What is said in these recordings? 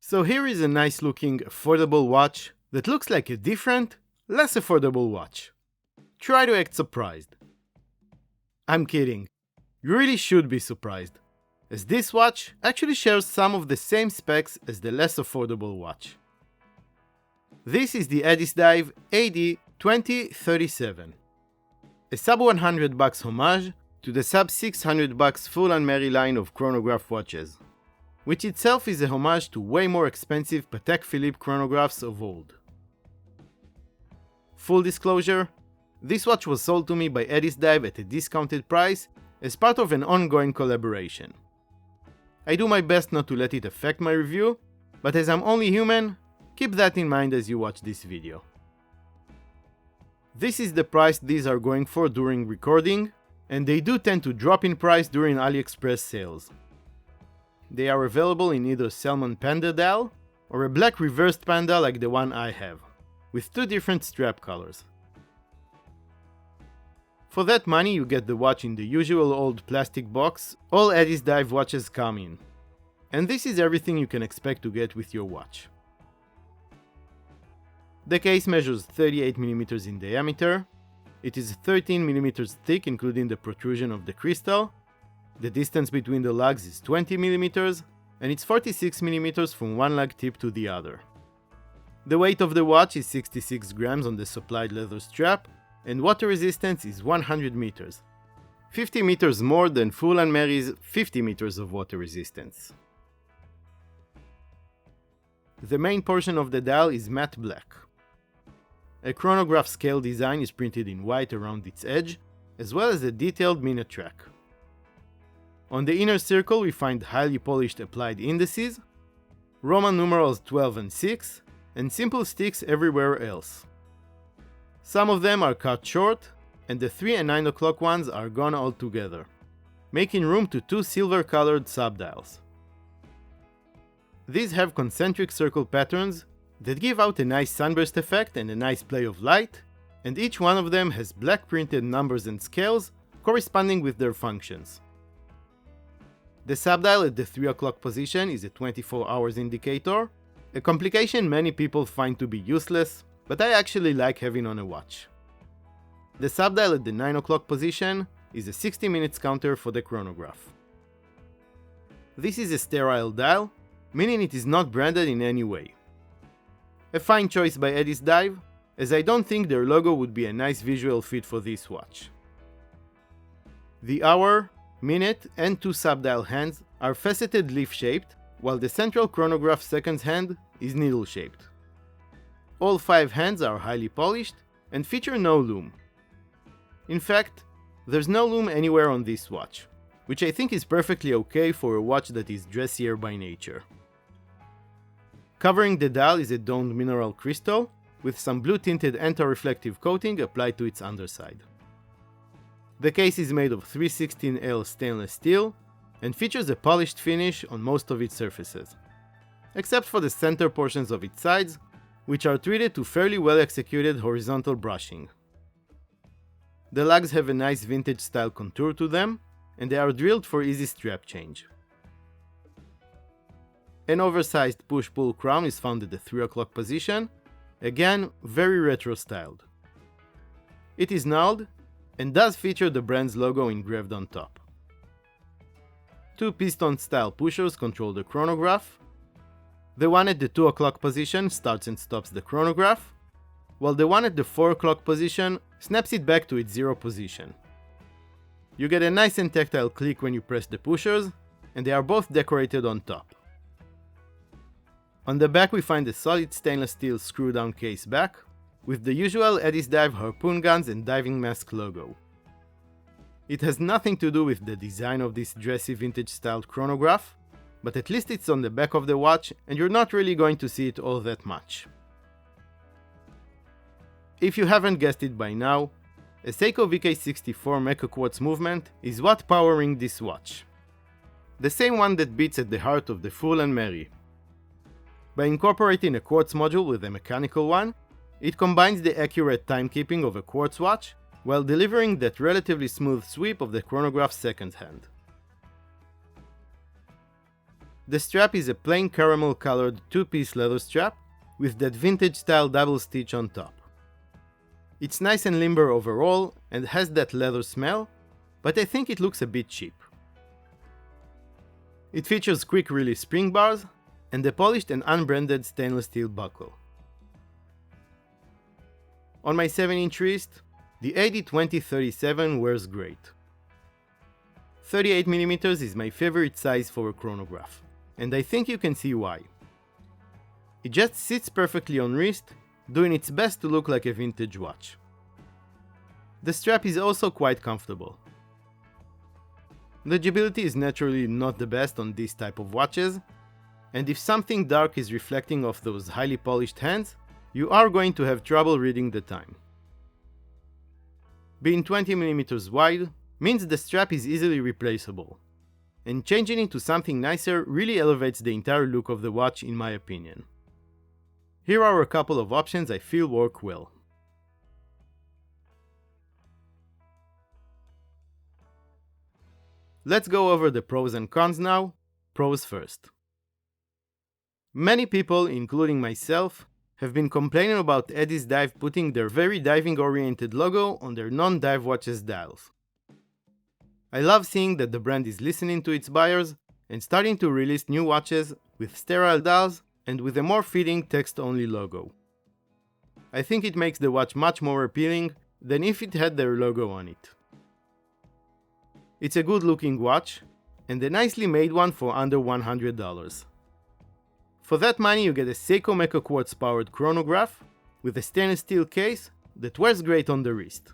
So here is a nice looking affordable watch that looks like a different, less affordable watch. Try to act surprised. I'm kidding. You really should be surprised, as this watch actually shares some of the same specs as the less affordable watch. This is the Addiesdive AD2037, a sub $100 homage to the sub $600 full and Mary line of chronograph watches, which itself is a homage to way more expensive Patek Philippe chronographs of old. Full disclosure, this watch was sold to me by Addiesdive at a discounted price as part of an ongoing collaboration. I do my best not to let it affect my review, but as I'm only human, keep that in mind as you watch this video. This is the price these are going for during recording, and they do tend to drop in price during AliExpress sales. They are available in either salmon panda dial or a black reversed panda like the one I have, with two different strap colors. For that money you get the watch in the usual old plastic box all Addiesdive watches come in. And this is everything you can expect to get with your watch. The case measures 38mm in diameter, it is 13mm thick including the protrusion of the crystal, the distance between the lugs is 20mm, and it's 46mm from one lug tip to the other. The weight of the watch is 66 grams on the supplied leather strap, and water resistance is 100 meters. 50 meters more than Full and Mary's 50 meters of water resistance. The main portion of the dial is matte black. A chronograph scale design is printed in white around its edge, as well as a detailed minute track. On the inner circle we find highly polished applied indices, Roman numerals 12 and 6, and simple sticks everywhere else. Some of them are cut short, and the 3 and 9 o'clock ones are gone altogether, making room to two silver-colored subdials. These have concentric circle patterns that give out a nice sunburst effect and a nice play of light, and each one of them has black printed numbers and scales corresponding with their functions. The subdial at the 3 o'clock position is a 24 hours indicator, a complication many people find to be useless, but I actually like having on a watch. The subdial at the 9 o'clock position is a 60 minutes counter for the chronograph. This is a sterile dial, meaning it is not branded in any way. A fine choice by Addiesdive, as I don't think their logo would be a nice visual fit for this watch. The hour, minute, and two subdial hands are faceted leaf-shaped, while the central chronograph seconds hand is needle-shaped. All 5 hands are highly polished and feature no loom. In fact, there's no loom anywhere on this watch, which I think is perfectly okay for a watch that is dressier by nature. Covering the dial is a domed mineral crystal, with some blue-tinted anti-reflective coating applied to its underside. The case is made of 316L stainless steel and features a polished finish on most of its surfaces, except for the center portions of its sides, which are treated to fairly well-executed horizontal brushing. The lugs have a nice vintage-style contour to them, and they are drilled for easy strap change. An oversized push-pull crown is found at the 3 o'clock position, again very retro-styled. It is knurled and does feature the brand's logo engraved on top. Two piston-style pushers control the chronograph. The one at the 2 o'clock position starts and stops the chronograph, while the one at the 4 o'clock position snaps it back to its 0 position. You get a nice and tactile click when you press the pushers, and they are both decorated on top. On the back we find a solid stainless steel screw-down case back, with the usual Addiesdive harpoon guns and diving mask logo. It has nothing to do with the design of this dressy vintage-styled chronograph, but at least it's on the back of the watch and you're not really going to see it all that much. If you haven't guessed it by now, a Seiko VK64 Mecha Quartz movement is what powering this watch. The same one that beats at the heart of the Full and Mary. By incorporating a quartz module with a mechanical one, it combines the accurate timekeeping of a quartz watch while delivering that relatively smooth sweep of the chronograph's second hand. The strap is a plain caramel colored 2-piece leather strap with that vintage style double stitch on top. It's nice and limber overall and has that leather smell, but I think it looks a bit cheap. It features quick release spring bars and a polished and unbranded stainless steel buckle. On my 7-inch wrist, the AD2037 wears great. 38mm is my favorite size for a chronograph, and I think you can see why. It just sits perfectly on wrist, doing its best to look like a vintage watch. The strap is also quite comfortable. Legibility is naturally not the best on this type of watches, and if something dark is reflecting off those highly polished hands, you are going to have trouble reading the time. Being 20mm wide means the strap is easily replaceable, and changing it to something nicer really elevates the entire look of the watch in my opinion. Here are a couple of options I feel work well. Let's go over the pros and cons now. Pros first. Many people, including myself, have been complaining about Addiesdive putting their very diving-oriented logo on their non-dive watches dials. I love seeing that the brand is listening to its buyers and starting to release new watches with sterile dials and with a more fitting text-only logo. I think it makes the watch much more appealing than if it had their logo on it. It's a good looking watch, and a nicely made one for under $100. For that money you get a Seiko Mecha Quartz powered chronograph with a stainless steel case that wears great on the wrist.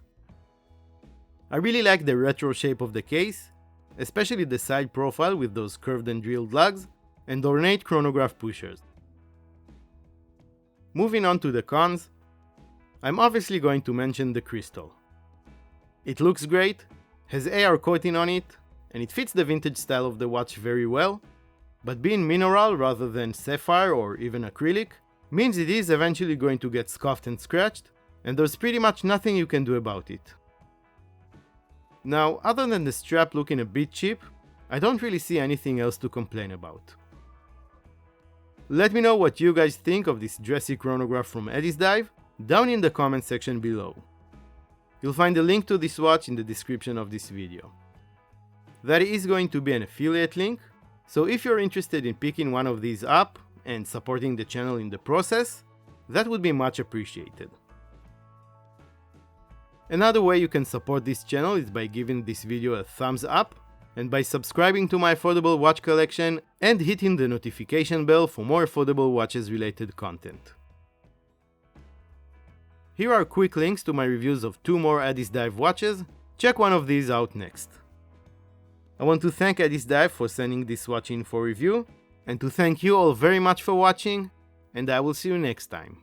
I really like the retro shape of the case, especially the side profile with those curved and drilled lugs and ornate chronograph pushers. Moving on to the cons, I'm obviously going to mention the crystal. It looks great, has AR coating on it, and it fits the vintage style of the watch very well, but being mineral rather than sapphire or even acrylic means it is eventually going to get scuffed and scratched, and there's pretty much nothing you can do about it. Now, other than the strap looking a bit cheap, I don't really see anything else to complain about. Let me know what you guys think of this dressy chronograph from Addiesdive down in the comment section below. You'll find a link to this watch in the description of this video. That is going to be an affiliate link, so if you're interested in picking one of these up and supporting the channel in the process, that would be much appreciated. Another way you can support this channel is by giving this video a thumbs up and by subscribing to my affordable watch collection and hitting the notification bell for more affordable watches related content. Here are quick links to my reviews of 2 more Addiesdive watches. Check one of these out next. I want to thank Addiesdive for sending this watch in for review, and to thank you all very much for watching, and I will see you next time.